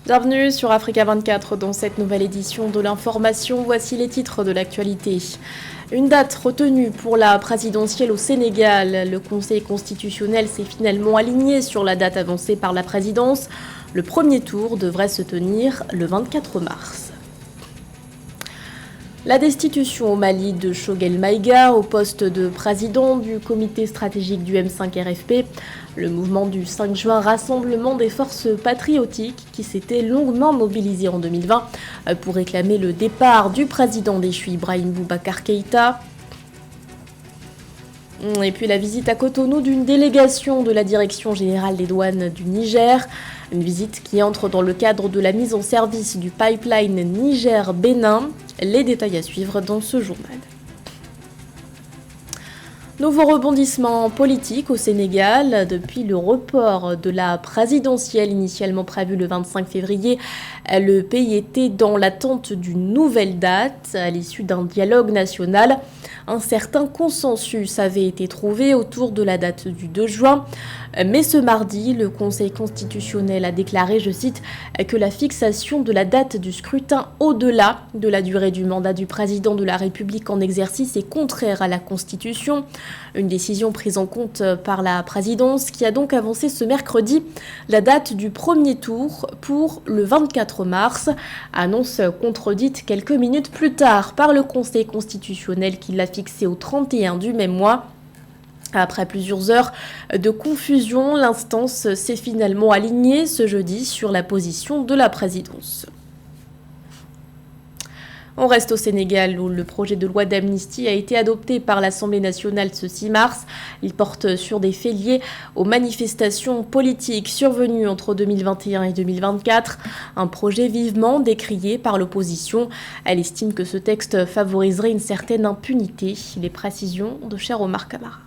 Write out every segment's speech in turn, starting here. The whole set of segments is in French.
Bienvenue sur Africa 24 dans cette nouvelle édition de l'information. Voici les titres de l'actualité. Une date retenue pour la présidentielle au Sénégal. Le Conseil constitutionnel s'est finalement aligné sur la date avancée par la présidence. Le premier tour devrait se tenir le 24 mars. La destitution au Mali de Choguel Maïga au poste de président du comité stratégique du M5 RFP. Le mouvement du 5 juin, rassemblement des forces patriotiques qui s'était longuement mobilisé en 2020 pour réclamer le départ du président déchu Ibrahim Boubacar Keïta. Et puis la visite à Cotonou d'une délégation de la Direction générale des douanes du Niger. Une visite qui entre dans le cadre de la mise en service du pipeline Niger-Bénin. Les détails à suivre dans ce journal. Nouveau rebondissement politique au Sénégal. Depuis le report de la présidentielle initialement prévue le 25 février, le pays était dans l'attente d'une nouvelle date. À l'issue d'un dialogue national, un certain consensus avait été trouvé autour de la date du 2 juin. Mais ce mardi, le Conseil constitutionnel a déclaré, je cite, que la fixation de la date du scrutin au-delà de la durée du mandat du président de la République en exercice est contraire à la Constitution. Une décision prise en compte par la présidence qui a donc avancé ce mercredi la date du premier tour pour le 24 mars. Annonce contredite quelques minutes plus tard par le Conseil constitutionnel qui l'a fixé au 31 du même mois. Après plusieurs heures de confusion, l'instance s'est finalement alignée ce jeudi sur la position de la présidence. On reste au Sénégal où le projet de loi d'amnistie a été adopté par l'Assemblée nationale ce 6 mars. Il porte sur des faits liés aux manifestations politiques survenues entre 2021 et 2024. Un projet vivement décrié par l'opposition. Elle estime que ce texte favoriserait une certaine impunité. Les précisions de cher Omar Kamara.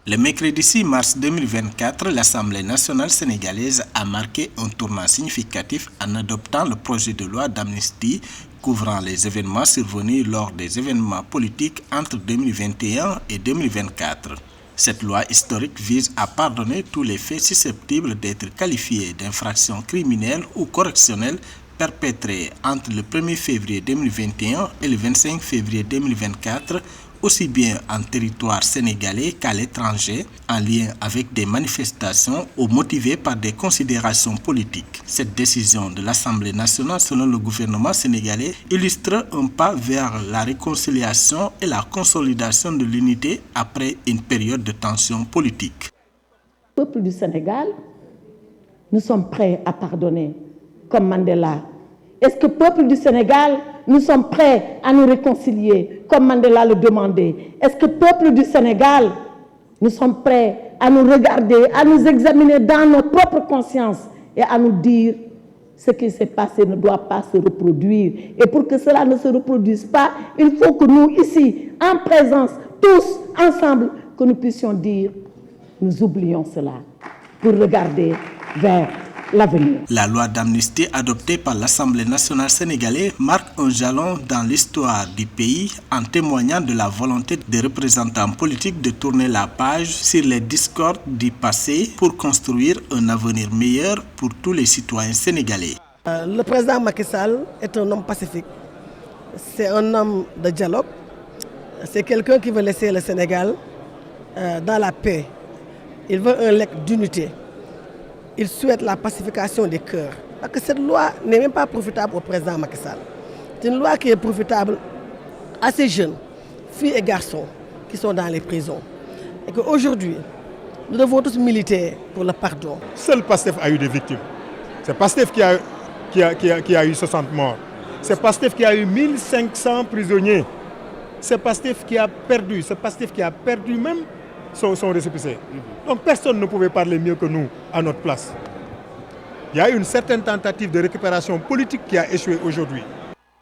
Le mercredi 6 mars 2024, l'Assemblée nationale sénégalaise a marqué un tournant significatif en adoptant le projet de loi d'amnistie couvrant les événements survenus lors des événements politiques entre 2021 et 2024. Cette loi historique vise à pardonner tous les faits susceptibles d'être qualifiés d'infractions criminelles ou correctionnelles perpétrés entre le 1er février 2021 et le 25 février 2024, aussi bien en territoire sénégalais qu'à l'étranger, en lien avec des manifestations ou motivées par des considérations politiques. Cette décision de l'Assemblée nationale, selon le gouvernement sénégalais, illustre un pas vers la réconciliation et la consolidation de l'unité après une période de tension politique. Peuple du Sénégal, nous sommes prêts à pardonner, comme Mandela. Est-ce que peuple du Sénégal, nous sommes prêts à nous réconcilier, comme Mandela le demandait? Est-ce que peuple du Sénégal, nous sommes prêts à nous regarder, à nous examiner dans notre propre conscience et à nous dire ce qui s'est passé ne doit pas se reproduire. Et pour que cela ne se reproduise pas, il faut que nous, ici, en présence, tous ensemble, que nous puissions dire, nous oublions cela, pour regarder vers l'avenir. La loi d'amnistie adoptée par l'Assemblée nationale sénégalaise marque un jalon dans l'histoire du pays en témoignant de la volonté des représentants politiques de tourner la page sur les discordes du passé pour construire un avenir meilleur pour tous les citoyens sénégalais. Le président Macky Sall est un homme pacifique. C'est un homme de dialogue. C'est quelqu'un qui veut laisser le Sénégal dans la paix. Il veut un legs d'unité. Il souhaite la pacification des cœurs. Parce que cette loi n'est même pas profitable au président Macky Sall. C'est une loi qui est profitable à ces jeunes, filles et garçons, qui sont dans les prisons. Et qu'aujourd'hui, nous devons tous militer pour le pardon. Seul Pastef a eu des victimes. C'est Pastef qui a eu 60 morts. C'est Pastef qui a eu 1500 prisonniers. C'est Pastef qui a perdu. C'est Pastef qui a perdu même son récépissé. Donc personne ne pouvait parler mieux que nous à notre place. Il y a eu une certaine tentative de récupération politique qui a échoué aujourd'hui.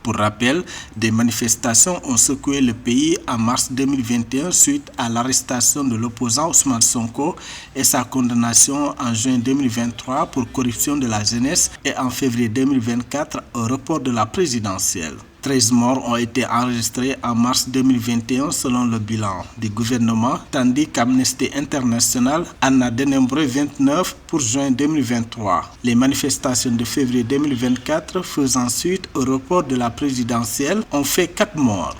Pour rappel, des manifestations ont secoué le pays en mars 2021 suite à l'arrestation de l'opposant Ousmane Sonko et sa condamnation en juin 2023 pour corruption de la jeunesse et en février 2024 au report de la présidentielle. 13 morts ont été enregistrés en mars 2021 selon le bilan du gouvernement, tandis qu'Amnesty International en a dénombré 29 pour juin 2023. Les manifestations de février 2024 faisant suite au report de la présidentielle ont fait 4 morts.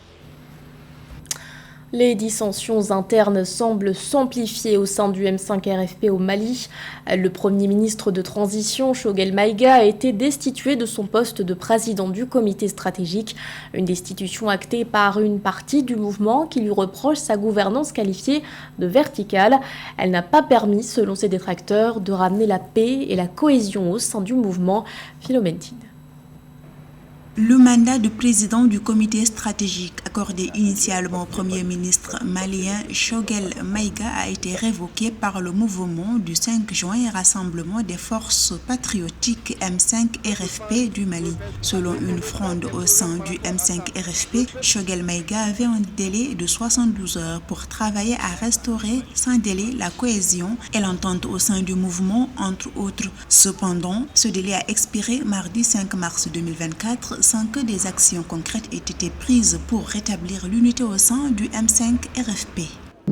Les dissensions internes semblent s'amplifier au sein du M5 RFP au Mali. Le Premier ministre de transition, Choguel Maïga, a été destitué de son poste de président du comité stratégique. Une destitution actée par une partie du mouvement qui lui reproche sa gouvernance qualifiée de verticale. Elle n'a pas permis, selon ses détracteurs, de ramener la paix et la cohésion au sein du mouvement. Philomène Tine. Le mandat de président du comité stratégique accordé initialement au Premier ministre malien Choguel Maïga a été révoqué par le mouvement du 5 juin Rassemblement des forces patriotiques M5 RFP du Mali. Selon une fronde au sein du M5 RFP, Choguel Maïga avait un délai de 72 heures pour travailler à restaurer sans délai la cohésion et l'entente au sein du mouvement, entre autres. Cependant, ce délai a expiré mardi 5 mars 2024 sans que des actions concrètes aient été prises pour rétablir l'unité au sein du M5 RFP.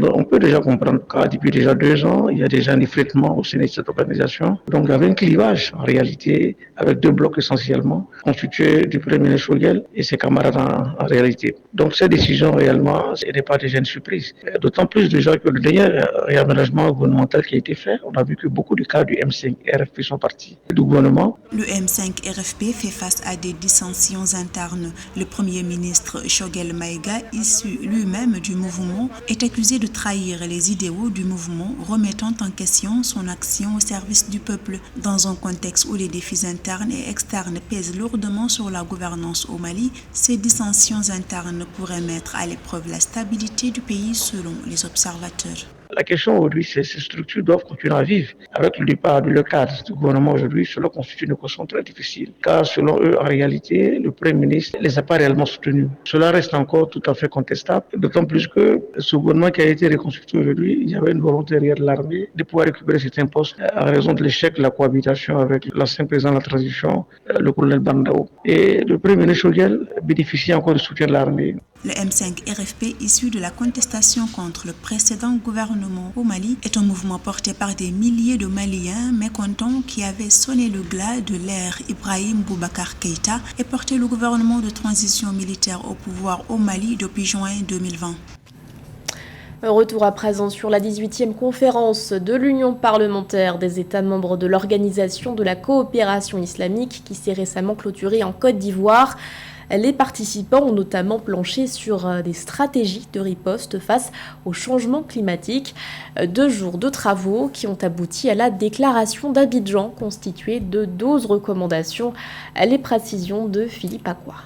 On peut déjà comprendre que depuis déjà 2 ans, il y a déjà un effritement au sein de cette organisation. Donc il y avait un clivage en réalité avec 2 blocs essentiellement constitués du Premier ministre Choguel et ses camarades en réalité. Donc cette décision réellement, ce n'est pas déjà une surprise. D'autant plus déjà que le dernier réaménagement gouvernemental qui a été fait, on a vu que beaucoup de cadres du M5 RFP sont partis du gouvernement. Le M5 RFP fait face à des dissensions internes. Le Premier ministre Choguel Maïga, issu lui-même du mouvement, est accusé de trahir les idéaux du mouvement, remettant en question son action au service du peuple. Dans un contexte où les défis internes et externes pèsent lourdement sur la gouvernance au Mali, ces dissensions internes pourraient mettre à l'épreuve la stabilité du pays selon les observateurs. La question aujourd'hui, c'est ces structures doivent continuer à vivre. Avec le départ du cadre du gouvernement aujourd'hui, cela constitue une équation très difficile. Car selon eux, en réalité, le Premier ministre ne les a pas réellement soutenus. Cela reste encore tout à fait contestable. D'autant plus que ce gouvernement qui a été reconstitué aujourd'hui, il y avait une volonté derrière de l'armée de pouvoir récupérer certains postes en raison de l'échec de la cohabitation avec l'ancien président de la transition, le colonel Bandao. Et le Premier ministre Choguel bénéficie encore du soutien de l'armée. Le M5 RFP, issu de la contestation contre le précédent gouvernement au Mali, est un mouvement porté par des milliers de Maliens mécontents qui avaient sonné le glas de l'ère Ibrahim Boubacar Keïta et porté le gouvernement de transition militaire au pouvoir au Mali depuis juin 2020. Retour à présent sur la 18e conférence de l'Union parlementaire des États membres de l'Organisation de la coopération islamique qui s'est récemment clôturée en Côte d'Ivoire. Les participants ont notamment planché sur des stratégies de riposte face au changement climatique. 2 jours de travaux qui ont abouti à la déclaration d'Abidjan constituée de 12 recommandations. Les précisions de Philippe Acquois.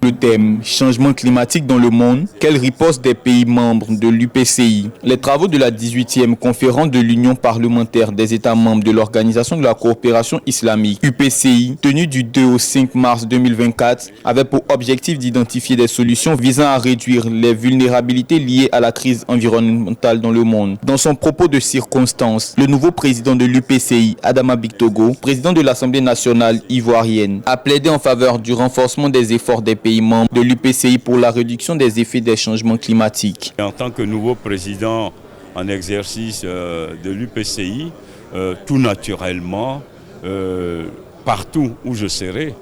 Le thème « Changement climatique dans le monde, quelle riposte des pays membres de l'UPCI ?» Les travaux de la 18e conférence de l'Union parlementaire des États membres de l'Organisation de la coopération islamique, UPCI, tenue du 2 au 5 mars 2024, avaient pour objectif d'identifier des solutions visant à réduire les vulnérabilités liées à la crise environnementale dans le monde. Dans son propos de circonstance, le nouveau président de l'UPCI, Adama Bictogo, président de l'Assemblée nationale ivoirienne, a plaidé en faveur du renforcement des efforts des pays membres de l'UPCI pour la réduction des effets des changements climatiques. En tant que nouveau président en exercice de l'UPCI, tout naturellement, partout où je serai,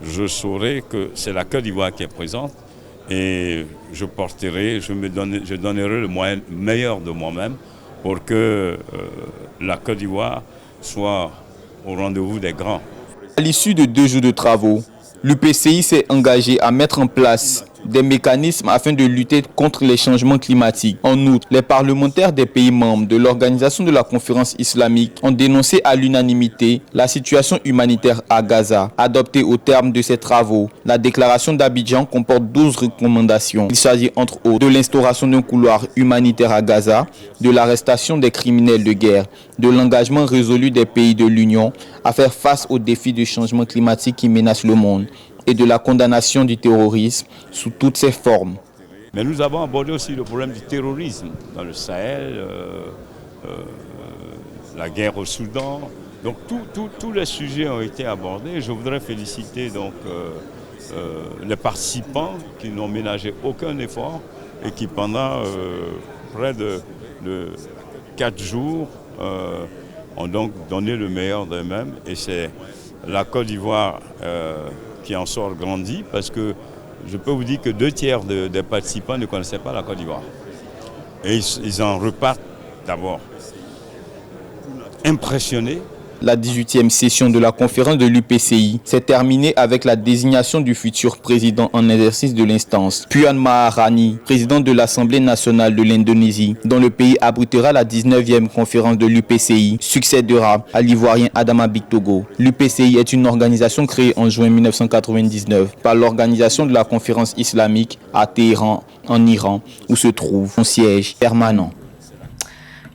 je saurai que c'est la Côte d'Ivoire qui est présente et je donnerai le meilleur de moi-même pour que la Côte d'Ivoire soit au rendez-vous des grands. À l'issue de 2 jours de travaux, l'UPCI s'est engagé à mettre en place des mécanismes afin de lutter contre les changements climatiques. En outre, les parlementaires des pays membres de l'Organisation de la conférence islamique ont dénoncé à l'unanimité la situation humanitaire à Gaza. Adoptée au terme de ces travaux, la déclaration d'Abidjan comporte 12 recommandations. Il s'agit entre autres de l'instauration d'un couloir humanitaire à Gaza, de l'arrestation des criminels de guerre, de l'engagement résolu des pays de l'Union à faire face aux défis du changement climatique qui menacent le monde, et de la condamnation du terrorisme sous toutes ses formes. Mais nous avons abordé aussi le problème du terrorisme dans le Sahel, la guerre au Soudan. Donc tous les sujets ont été abordés. Je voudrais féliciter donc les participants qui n'ont ménagé aucun effort et qui pendant près de 4 jours ont donc donné le meilleur d'eux-mêmes. Et c'est la Côte d'Ivoire qui en sort grandi, parce que je peux vous dire que 2/3 des participants ne connaissaient pas la Côte d'Ivoire. Et ils en repartent d'abord impressionnés. La 18e session de la conférence de l'UPCI s'est terminée avec la désignation du futur président en exercice de l'instance, Puan Maharani, président de l'Assemblée nationale de l'Indonésie, dont le pays abritera la 19e conférence de l'UPCI, succédera à l'Ivoirien Adama Bictogo. L'UPCI est une organisation créée en juin 1999 par l'Organisation de la conférence islamique à Téhéran, en Iran, où se trouve son siège permanent.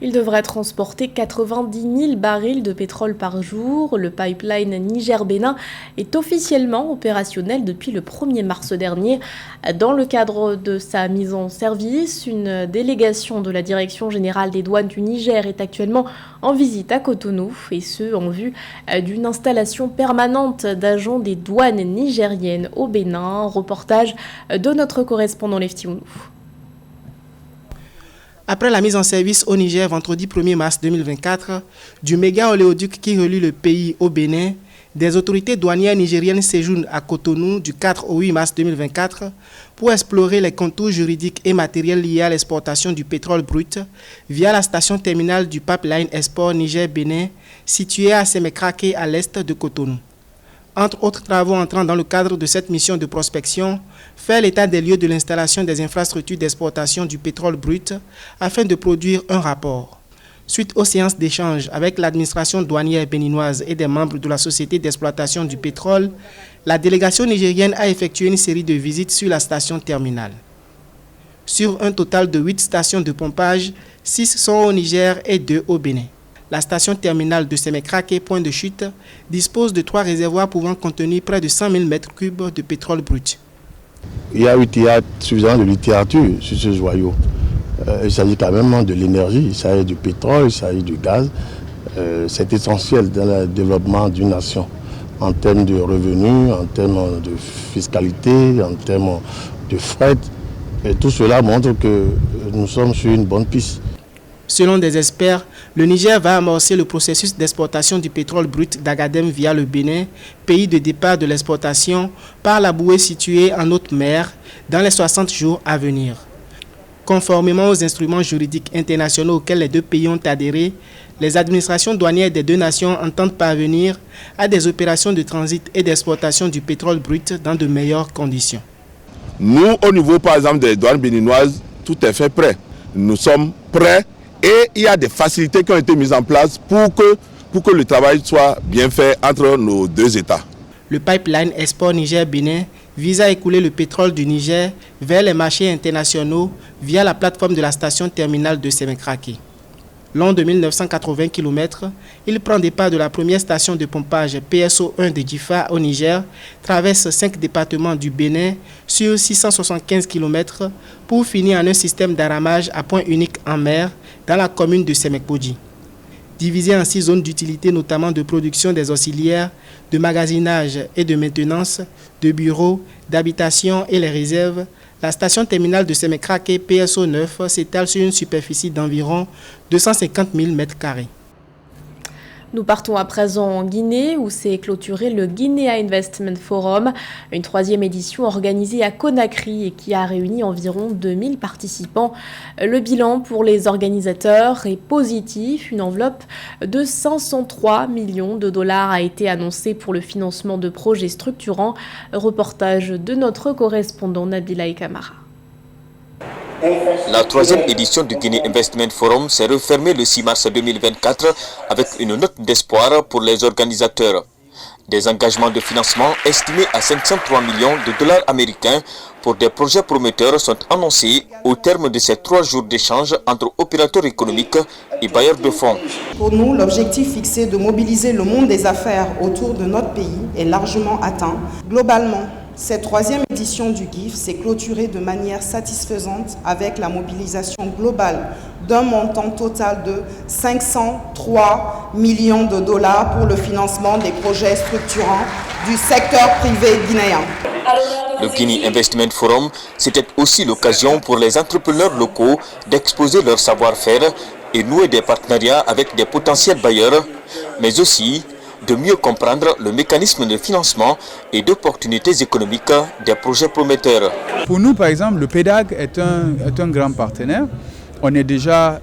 Il devrait transporter 90 000 barils de pétrole par jour. Le pipeline Niger-Bénin est officiellement opérationnel depuis le 1er mars dernier. Dans le cadre de sa mise en service, une délégation de la Direction générale des douanes du Niger est actuellement en visite à Cotonou, et ce en vue d'une installation permanente d'agents des douanes nigériennes au Bénin. Reportage de notre correspondant Lefti Ounou. Après la mise en service au Niger vendredi 1er mars 2024 du méga oléoduc qui relie le pays au Bénin, des autorités douanières nigériennes séjournent à Cotonou du 4 au 8 mars 2024 pour explorer les contours juridiques et matériels liés à l'exportation du pétrole brut via la station terminale du pipeline Export Niger-Bénin située à Semekrake à l'est de Cotonou. Entre autres travaux entrant dans le cadre de cette mission de prospection, faire l'état des lieux de l'installation des infrastructures d'exportation du pétrole brut afin de produire un rapport. Suite aux séances d'échange avec l'administration douanière béninoise et des membres de la société d'exploitation du pétrole, la délégation nigérienne a effectué une série de visites sur la station terminale. Sur un total de 8 stations de pompage, 6 sont au Niger et 2 au Bénin. La station terminale de Semekrake, point de chute, dispose de 3 réservoirs pouvant contenir près de 100 000 mètres cubes de pétrole brut. Il y a suffisamment de littérature sur ce joyau. Il s'agit quand même de l'énergie, il s'agit du pétrole, il s'agit du gaz. C'est essentiel dans le développement d'une nation en termes de revenus, en termes de fiscalité, en termes de fret. Et tout cela montre que nous sommes sur une bonne piste. Selon des experts, le Niger va amorcer le processus d'exportation du pétrole brut d'Agadem via le Bénin, pays de départ de l'exportation, par la bouée située en haute mer dans les 60 jours à venir. Conformément aux instruments juridiques internationaux auxquels les deux pays ont adhéré, les administrations douanières des deux nations entendent parvenir à des opérations de transit et d'exportation du pétrole brut dans de meilleures conditions. Nous, au niveau par exemple des douanes béninoises, tout est fait prêt. Nous sommes prêts. Et il y a des facilités qui ont été mises en place pour que le travail soit bien fait entre nos deux États. Le pipeline Export Niger-Bénin vise à écouler le pétrole du Niger vers les marchés internationaux via la plateforme de la station terminale de Semekrake. Long de 1980 km, il prend départ de la première station de pompage PSO1 de Djifa au Niger, traverse 5 départements du Bénin sur 675 km pour finir en un système d'aramage à point unique en mer dans la commune de Semekpodji. Divisée en 6 zones d'utilité, notamment de production des auxiliaires, de magasinage et de maintenance, de bureaux, d'habitation et les réserves, la station terminale de Semekrake PSO9 s'étale sur une superficie d'environ 250 000 m². Nous partons à présent en Guinée où s'est clôturé le Guinea Investment Forum, une 3e édition organisée à Conakry et qui a réuni environ 2000 participants. Le bilan pour les organisateurs est positif. Une enveloppe de 503 millions de dollars a été annoncée pour le financement de projets structurants. Reportage de notre correspondant Nabila Kamara. La 3e édition du Guinea Investment Forum s'est refermée le 6 mars 2024 avec une note d'espoir pour les organisateurs. Des engagements de financement estimés à 503 millions de dollars américains pour des projets prometteurs sont annoncés au terme de ces 3 jours d'échange entre opérateurs économiques et bailleurs de fonds. Pour nous, l'objectif fixé de mobiliser le monde des affaires autour de notre pays est largement atteint. Globalement, cette 3e édition du GIF s'est clôturée de manière satisfaisante avec la mobilisation globale d'un montant total de 503 millions de dollars pour le financement des projets structurants du secteur privé guinéen. Le Guinea Investment Forum, c'était aussi l'occasion pour les entrepreneurs locaux d'exposer leur savoir-faire et nouer des partenariats avec des potentiels bailleurs, mais aussi de mieux comprendre le mécanisme de financement et d'opportunités économiques des projets prometteurs. Pour nous, par exemple, le PEDAG est un grand partenaire. On a déjà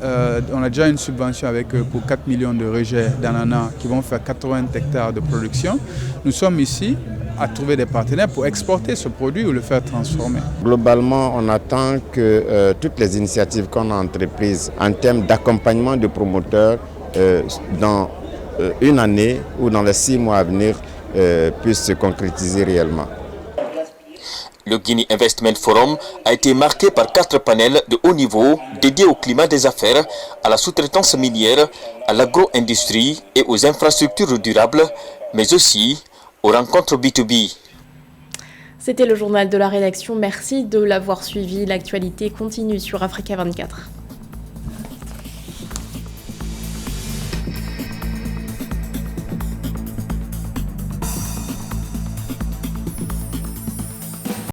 une subvention avec eux pour 4 millions de rejets d'ananas qui vont faire 80 hectares de production. Nous sommes ici à trouver des partenaires pour exporter ce produit ou le faire transformer. Globalement, on attend que toutes les initiatives qu'on a entreprises en termes d'accompagnement de promoteurs dans une année ou dans les 6 mois à venir puissent se concrétiser réellement. Le Guinea Investment Forum a été marqué par 4 panels de haut niveau dédiés au climat des affaires, à la sous-traitance minière, à l'agro-industrie et aux infrastructures durables, mais aussi aux rencontres B2B. C'était le journal de la rédaction. Merci de l'avoir suivi. L'actualité continue sur Africa 24.